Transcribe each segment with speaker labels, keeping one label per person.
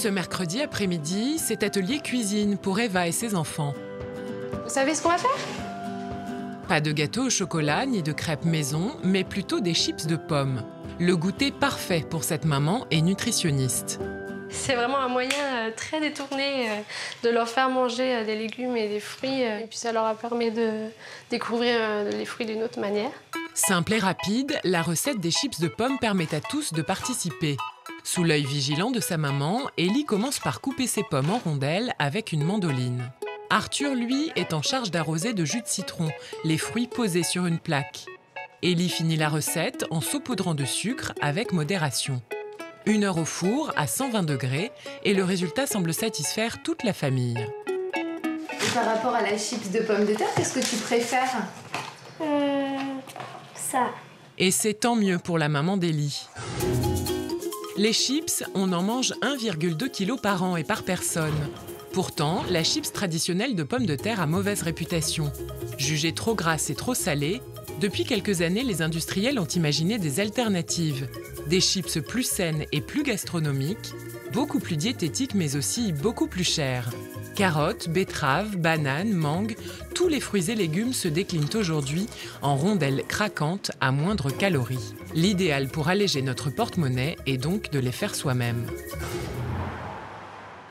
Speaker 1: Ce mercredi après-midi, c'est atelier cuisine pour Eva et ses enfants.
Speaker 2: Vous savez ce qu'on va faire?
Speaker 1: Pas de gâteau au chocolat ni de crêpes maison, mais plutôt des chips de pommes. Le goûter parfait pour cette maman et nutritionniste.
Speaker 2: C'est vraiment un moyen très détourné de leur faire manger des légumes et des fruits. Et puis ça leur permet de découvrir les fruits d'une autre manière.
Speaker 1: Simple et rapide, la recette des chips de pommes permet à tous de participer. Sous l'œil vigilant de sa maman, Ellie commence par couper ses pommes en rondelles avec une mandoline. Arthur, lui, est en charge d'arroser de jus de citron, les fruits posés sur une plaque. Ellie finit la recette en saupoudrant de sucre avec modération. 1 heure au four à 120 degrés et le résultat semble satisfaire toute la famille.
Speaker 3: Et par rapport à la chips de pommes de terre, qu'est-ce que tu préfères?
Speaker 4: Ça.
Speaker 1: Et c'est tant mieux pour la maman d'Ellie. Les chips, on en mange 1,2 kg par an et par personne. Pourtant, la chips traditionnelle de pommes de terre a mauvaise réputation. Jugée trop grasse et trop salée, depuis quelques années, les industriels ont imaginé des alternatives. Des chips plus saines et plus gastronomiques, beaucoup plus diététiques mais aussi beaucoup plus chères. Carottes, betteraves, bananes, mangues, tous les fruits et légumes se déclinent aujourd'hui en rondelles craquantes à moindre calories. L'idéal pour alléger notre porte-monnaie est donc de les faire soi-même.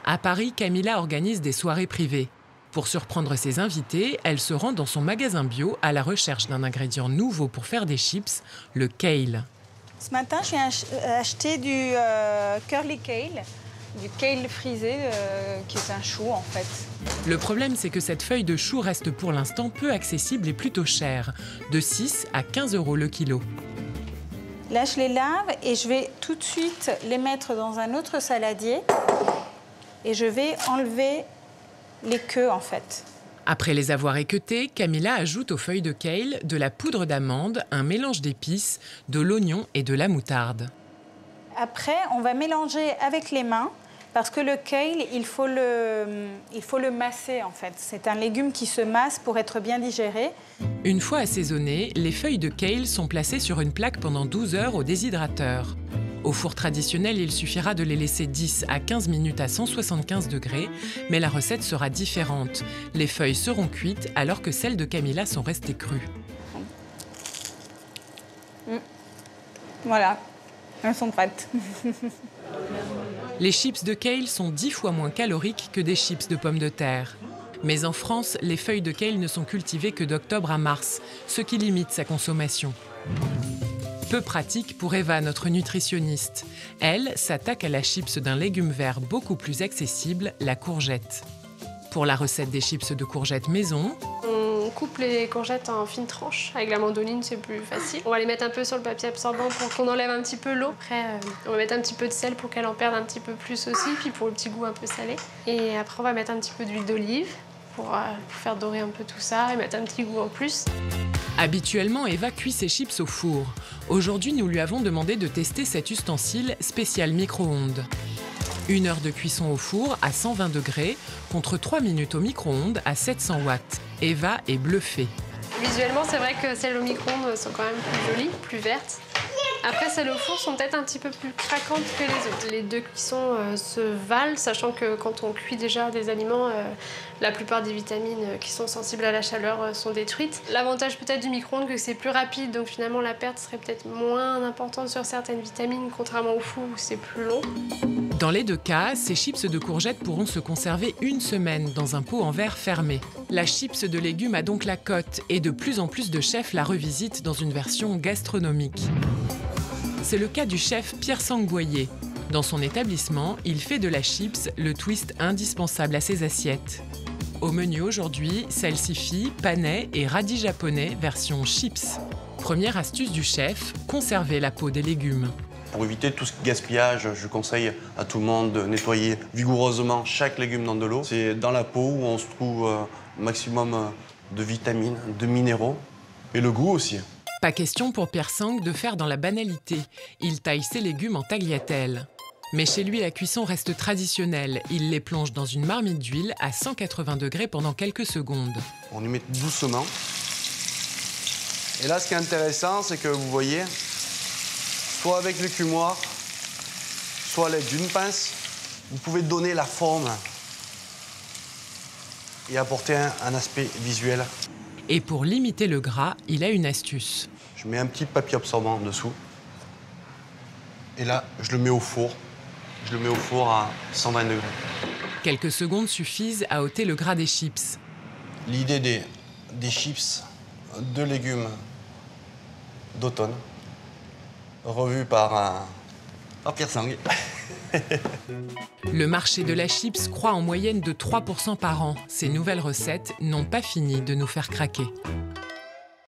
Speaker 1: À Paris, Camilla organise des soirées privées. Pour surprendre ses invités, elle se rend dans son magasin bio à la recherche d'un ingrédient nouveau pour faire des chips, le kale.
Speaker 5: Ce matin, j'ai acheté du curly kale, du kale frisé, qui est un chou en fait.
Speaker 1: Le problème, c'est que cette feuille de chou reste pour l'instant peu accessible et plutôt chère, de 6 à 15 € le kilo.
Speaker 5: Là, je les lave et je vais tout de suite les mettre dans un autre saladier et je vais enlever les queues en fait.
Speaker 1: Après les avoir équeutées, Camilla ajoute aux feuilles de kale de la poudre d'amande, un mélange d'épices, de l'oignon et de la moutarde.
Speaker 5: Après, on va mélanger avec les mains parce que le kale, il faut le masser en fait. C'est un légume qui se masse pour être bien digéré.
Speaker 1: Une fois assaisonnées, les feuilles de kale sont placées sur une plaque pendant 12 heures au déshydrateur. Au four traditionnel, il suffira de les laisser 10 à 15 minutes à 175 degrés, mais la recette sera différente. Les feuilles seront cuites alors que celles de Camilla sont restées crues.
Speaker 5: Voilà, elles sont prêtes.
Speaker 1: Les chips de kale sont 10 fois moins caloriques que des chips de pommes de terre. Mais en France, les feuilles de kale ne sont cultivées que d'octobre à mars, ce qui limite sa consommation. Peu pratique pour Eva, notre nutritionniste. Elle s'attaque à la chips d'un légume vert beaucoup plus accessible, la courgette. Pour la recette des chips de courgettes maison,
Speaker 2: on coupe les courgettes en fines tranches. Avec la mandoline, c'est plus facile. On va les mettre un peu sur le papier absorbant pour qu'on enlève un petit peu l'eau. Après, on va mettre un petit peu de sel pour qu'elle en perde un petit peu plus aussi, puis pour le petit goût un peu salé. Et après, on va mettre un petit peu d'huile d'olive pour faire dorer un peu tout ça et mettre un petit goût en plus.
Speaker 1: Habituellement, Eva cuit ses chips au four. Aujourd'hui, nous lui avons demandé de tester cet ustensile spécial micro-ondes. 1 heure de cuisson au four à 120 degrés contre 3 minutes au micro-ondes à 700 watts. Eva est bluffée.
Speaker 2: Visuellement, c'est vrai que celles au micro-ondes sont quand même plus jolies, plus vertes. Après, celles au four sont peut-être un petit peu plus craquantes que les autres. Les deux cuissons se valent, sachant que quand on cuit déjà des aliments, la plupart des vitamines qui sont sensibles à la chaleur sont détruites. L'avantage peut-être du micro-ondes, que c'est plus rapide, donc finalement la perte serait peut-être moins importante sur certaines vitamines, contrairement au four où c'est plus long.
Speaker 1: Dans les deux cas, ces chips de courgettes pourront se conserver 1 semaine dans un pot en verre fermé. La chips de légumes a donc la cote et de plus en plus de chefs la revisitent dans une version gastronomique. C'est le cas du chef Pierre Sangboyer. Dans son établissement, il fait de la chips le twist indispensable à ses assiettes. Au menu aujourd'hui, salsifis, panais et radis japonais version chips. Première astuce du chef, conserver la peau des légumes.
Speaker 6: Pour éviter tout ce gaspillage, je conseille à tout le monde de nettoyer vigoureusement chaque légume dans de l'eau. C'est dans la peau où on se trouve un maximum de vitamines, de minéraux et le goût aussi.
Speaker 1: Pas question pour Pierre Sang de faire dans la banalité. Il taille ses légumes en tagliatelle. Mais chez lui, la cuisson reste traditionnelle. Il les plonge dans une marmite d'huile à 180 degrés pendant quelques secondes.
Speaker 6: On y met doucement. Et là, ce qui est intéressant, c'est que vous voyez, soit avec l'écumoire, soit à l'aide d'une pince, Vous pouvez donner la forme et apporter un aspect visuel.
Speaker 1: Et pour limiter le gras, il a une astuce.
Speaker 6: Je mets un petit papier absorbant en dessous. Et là, je le mets au four. Je le mets au four à 120 degrés.
Speaker 1: Quelques secondes suffisent à ôter le gras des chips.
Speaker 6: L'idée des chips de légumes d'automne, revue par Pierre Sang.
Speaker 1: Le marché de la chips croît en moyenne de 3% par an. Ces nouvelles recettes n'ont pas fini de nous faire craquer.